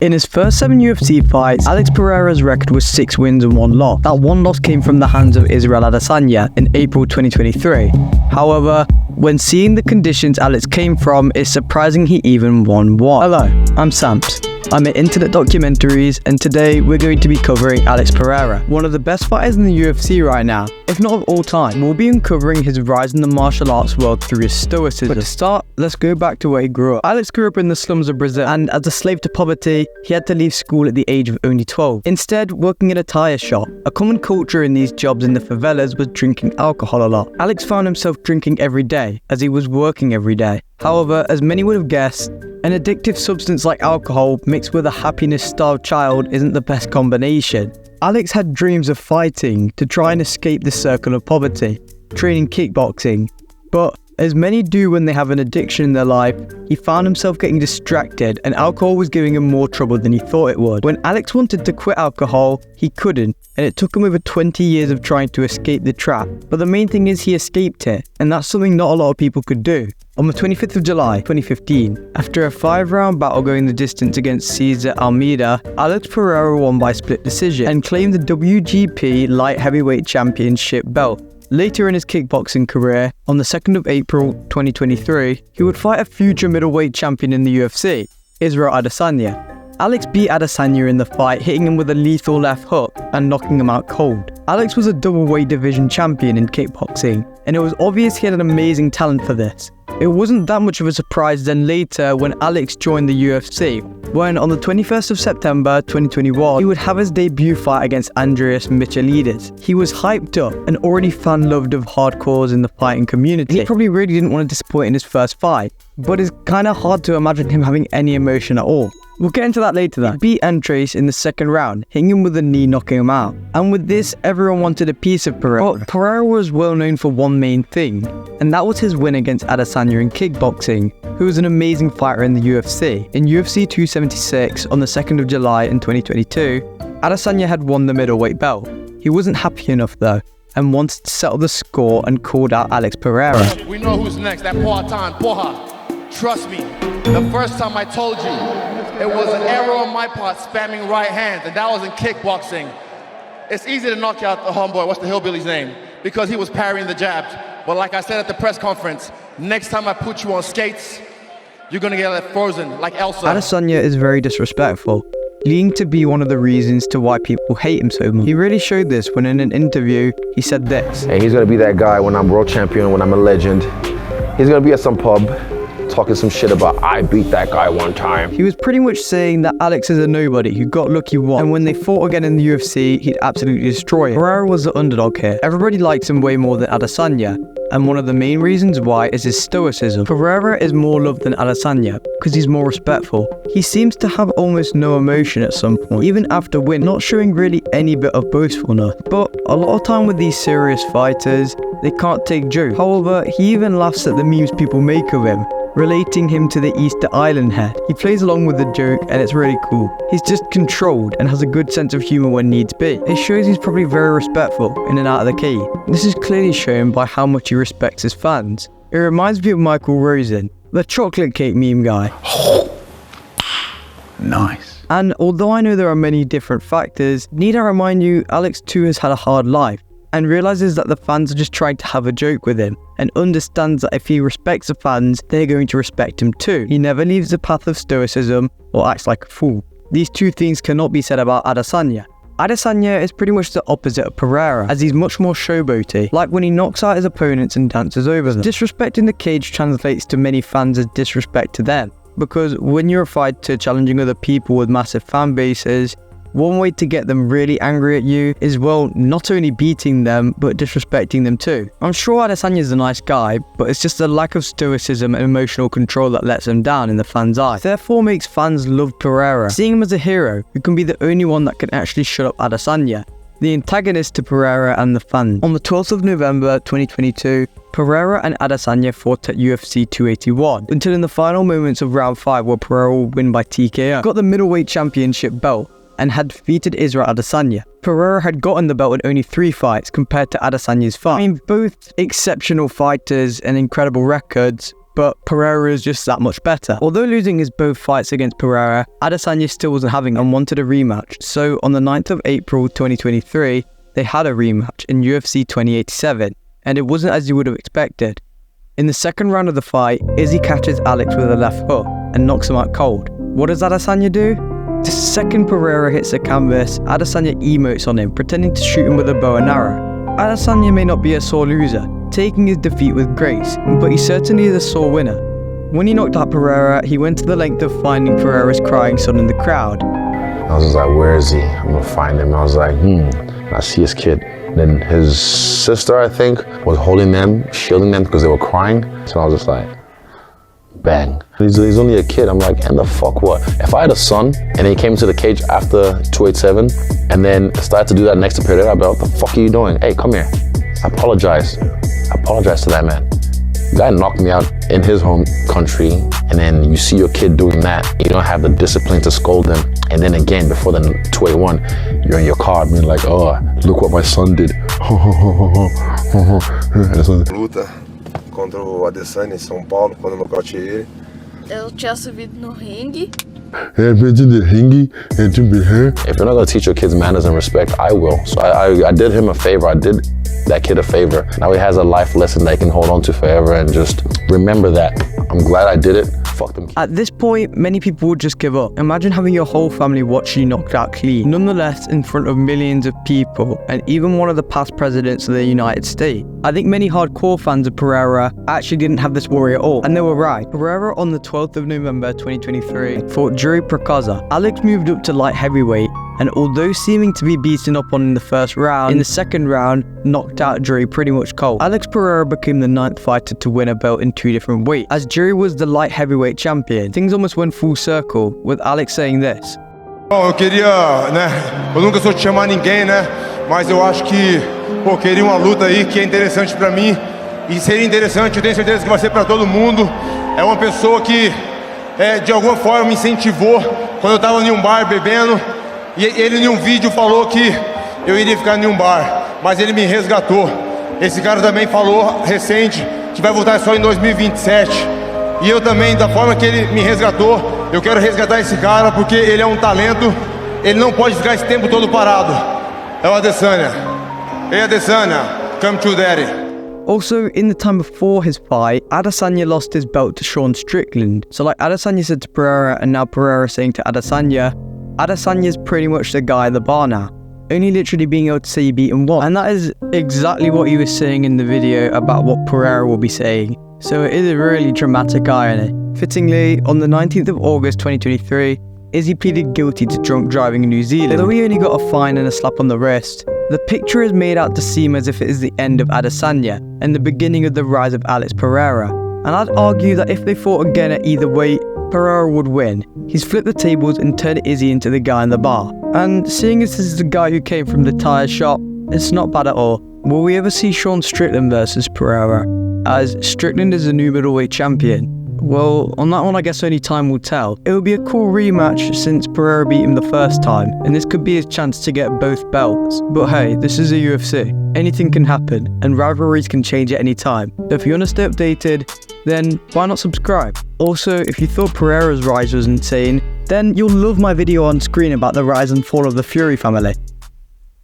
In his first 7 UFC fights, Alex Pereira's record was 6 wins and 1 loss. That one loss came from the hands of Israel Adesanya in April 2023. However, when seeing the conditions Alex came from, it's surprising he even won one. Hello, I'm Samps. I'm in internet documentaries, and today we're going to be covering Alex Pereira, one of the best fighters in the UFC right now, if not of all time. We'll be uncovering his rise in the martial arts world through his stoicism. But to start, let's go back to where he grew up. Alex grew up in the slums of Brazil, and as a slave to poverty, he had to leave school at the age of only 12. Instead, working in a tire shop. A common culture in these jobs in the favelas was drinking alcohol a lot. Alex found himself drinking every day, as he was working every day. However, as many would have guessed, an addictive substance like alcohol mixed with a happiness-starved child isn't the best combination. Alex had dreams of fighting to try and escape the circle of poverty, training kickboxing. But as many do when they have an addiction in their life, he found himself getting distracted, and alcohol was giving him more trouble than he thought it would. When Alex wanted to quit alcohol, he couldn't, and it took him over 20 years of trying to escape the trap. But the main thing is he escaped it, and that's something not a lot of people could do. On the 25th of July, 2015, after a 5-round battle going the distance against Cesar Almeida, Alex Pereira won by split decision and claimed the WGP Light Heavyweight Championship belt. Later in his kickboxing career, on the 2nd of April 2023, he would fight a future middleweight champion in the UFC, Israel Adesanya. Alex beat Adesanya in the fight, hitting him with a lethal left hook and knocking him out cold. Alex was a double weight division champion in kickboxing, and it was obvious he had an amazing talent for this. It wasn't that much of a surprise then later when Alex joined the UFC, when on the 21st of September 2021, he would have his debut fight against Andreas Michailidis. He was hyped up and already fan-loved of hardcores in the fighting community. He probably really didn't want to disappoint in his first fight, but it's kinda hard to imagine him having any emotion at all. We'll get into that later though. He beat Andreas in the second round, hitting him with a knee, knocking him out. And with this, everyone wanted a piece of Pereira. But Pereira was well known for one main thing, and that was his win against Adesanya in kickboxing, who was an amazing fighter in the UFC. In UFC 276, on the 2nd of July in 2022, Adesanya had won the middleweight belt. He wasn't happy enough though, and wanted to settle the score and called out Alex Pereira. We know who's next, that Porra. Trust me, the first time I told you, it was an error on my part spamming right hands, and that was in kickboxing. It's easy to knock out the homeboy, what's the hillbilly's name? Because he was parrying the jabs. But like I said at the press conference, next time I put you on skates, you're gonna get frozen like Elsa. Adesanya is very disrespectful, leading to be one of the reasons to why people hate him so much. He really showed this when in an interview, he said this. Hey, he's gonna be that guy when I'm world champion, when I'm a legend. He's gonna be at some pub, talking some shit about, I beat that guy one time. He was pretty much saying that Alex is a nobody who got lucky once, and when they fought again in the UFC, he'd absolutely destroy it. Pereira was the underdog here. Everybody likes him way more than Adesanya, and one of the main reasons why is his stoicism. Pereira is more loved than Adesanya because he's more respectful. He seems to have almost no emotion at some point, even after win, not showing really any bit of boastfulness. But a lot of time with these serious fighters, they can't take jokes. However, he even laughs at the memes people make of him, relating him to the Easter Island head. He plays along with the joke, and it's really cool. He's just controlled and has a good sense of humor when needs be. It shows he's probably very respectful in and out of the cage. This is clearly shown by how much he respects his fans. It reminds me of Michael Rosen, the chocolate cake meme guy. Nice. And although I know there are many different factors, need I remind you, Alex too has had a hard life, and realizes that the fans are just trying to have a joke with him, and understands that if he respects the fans, they're going to respect him too. He never leaves the path of stoicism or acts like a fool. These two things cannot be said about Adesanya. Adesanya is pretty much the opposite of Pereira, as he's much more showboaty, like when he knocks out his opponents and dances over them. Disrespecting the cage translates to many fans as disrespect to them, because when you're a fighter challenging other people with massive fan bases, one way to get them really angry at you is, well, not only beating them, but disrespecting them too. I'm sure Adesanya is a nice guy, but it's just the lack of stoicism and emotional control that lets him down in the fans' eyes. Therefore makes fans love Pereira, seeing him as a hero who can be the only one that can actually shut up Adesanya, the antagonist to Pereira and the fans. On the 12th of November 2022, Pereira and Adesanya fought at UFC 281, until in the final moments of round 5 where Pereira will win by TKO, got the middleweight championship belt, and had defeated Israel Adesanya. Pereira had gotten the belt in only 3 fights compared to Adesanya's 5. I mean, both exceptional fighters and incredible records, but Pereira is just that much better. Although losing his both fights against Pereira, Adesanya still wasn't having and wanted a rematch. So on the 9th of April 2023, they had a rematch in UFC 2087, and it wasn't as you would have expected. In the second round of the fight, Izzy catches Alex with a left hook and knocks him out cold. What does Adesanya do? The second Pereira hits the canvas, Adesanya emotes on him, pretending to shoot him with a bow and arrow. Adesanya may not be a sore loser, taking his defeat with grace, but he certainly is a sore winner. When he knocked out Pereira, he went to the length of finding Pereira's crying son in the crowd. I was just like, where is he? I'm gonna find him. I was like, I see his kid. Then his sister, I think, was holding them, shielding them because they were crying. So I was just like, bang. He's only a kid. I'm like, and the fuck what? If I had a son and he came to the cage after 287 and then started to do that next to Pereira, I'd be like, what the fuck are you doing? Hey, come here. I apologize. I apologize to that man. The guy knocked me out in his home country, and then you see your kid doing that. You don't have the discipline to scold him. And then again, before the 281, you're in your car being like, oh, look what my son did. Luta contra o Adesanya em São Paulo, quando eu nocauteei ele. Eu tinha subido no ringue. If you're not gonna teach your kids manners and respect, I will. So I did him a favor. I did that kid a favor. Now he has a life lesson that he can hold on to forever and just remember that. I'm glad I did it. Fuck them. At this point, many people would just give up. Imagine having your whole family watch you knocked out clean, nonetheless in front of millions of people, and even one of the past presidents of the United States. I think many hardcore fans of Pereira actually didn't have this worry at all, and they were right. Pereira on the 12th of November 2023 fought Jiri Prochazka. Alex moved up to light heavyweight, and although seeming to be beaten up on in the first round, in the second round, knocked out Jiri pretty much cold. Alex Pereira became the 9th fighter to win a belt in 2 different weights, as Jiri was the light heavyweight champion. Things almost went full circle, with Alex saying this. Bom, eu queria, eu nunca sou de chamar ninguém, mas eu acho que, queria uma luta aí que é interessante pra mim, e seria interessante, eu tenho certeza que vai ser pra todo mundo. É uma pessoa que, de alguma forma, me incentivou quando eu tava em um bar bebendo, e ele em um vídeo falou que eu iria ficar em um bar, mas ele me resgatou. Esse cara também falou, recente, que vai voltar só em 2027. E eu também, da forma que ele me resgatou, eu quero resgatar esse cara porque ele é um talento, ele não pode ficar esse tempo todo parado. É o Adesanya. Hey Adesanya, come to daddy. Also, in the time before his fight, Adesanya lost his belt to Sean Strickland. So like Adesanya said to Pereira, and now Pereira saying to Adesanya, Adesanya's pretty much the guy at the bar now, only literally being able to say he beat him once. And that is exactly what he was saying in the video about what Pereira will be saying. So it is a really dramatic irony. Fittingly, on the 19th of August 2023, Izzy pleaded guilty to drunk driving in New Zealand. Although he only got a fine and a slap on the wrist, the picture is made out to seem as if it is the end of Adesanya and the beginning of the rise of Alex Pereira. And I'd argue that if they fought again at either weight, Pereira would win. He's flipped the tables and turned Izzy into the guy in the bar. And seeing as this is the guy who came from the tyre shop, it's not bad at all. Will we ever see Sean Strickland versus Pereira, as Strickland is the new middleweight champion? Well, on that one I guess only time will tell. It would be a cool rematch since Pereira beat him the first time, and this could be his chance to get both belts. But hey, this is a UFC. Anything can happen, and rivalries can change at any time. So if you want to stay updated, then why not subscribe? Also, if you thought Pereira's rise was insane, then you'll love my video on screen about the rise and fall of the Fury family.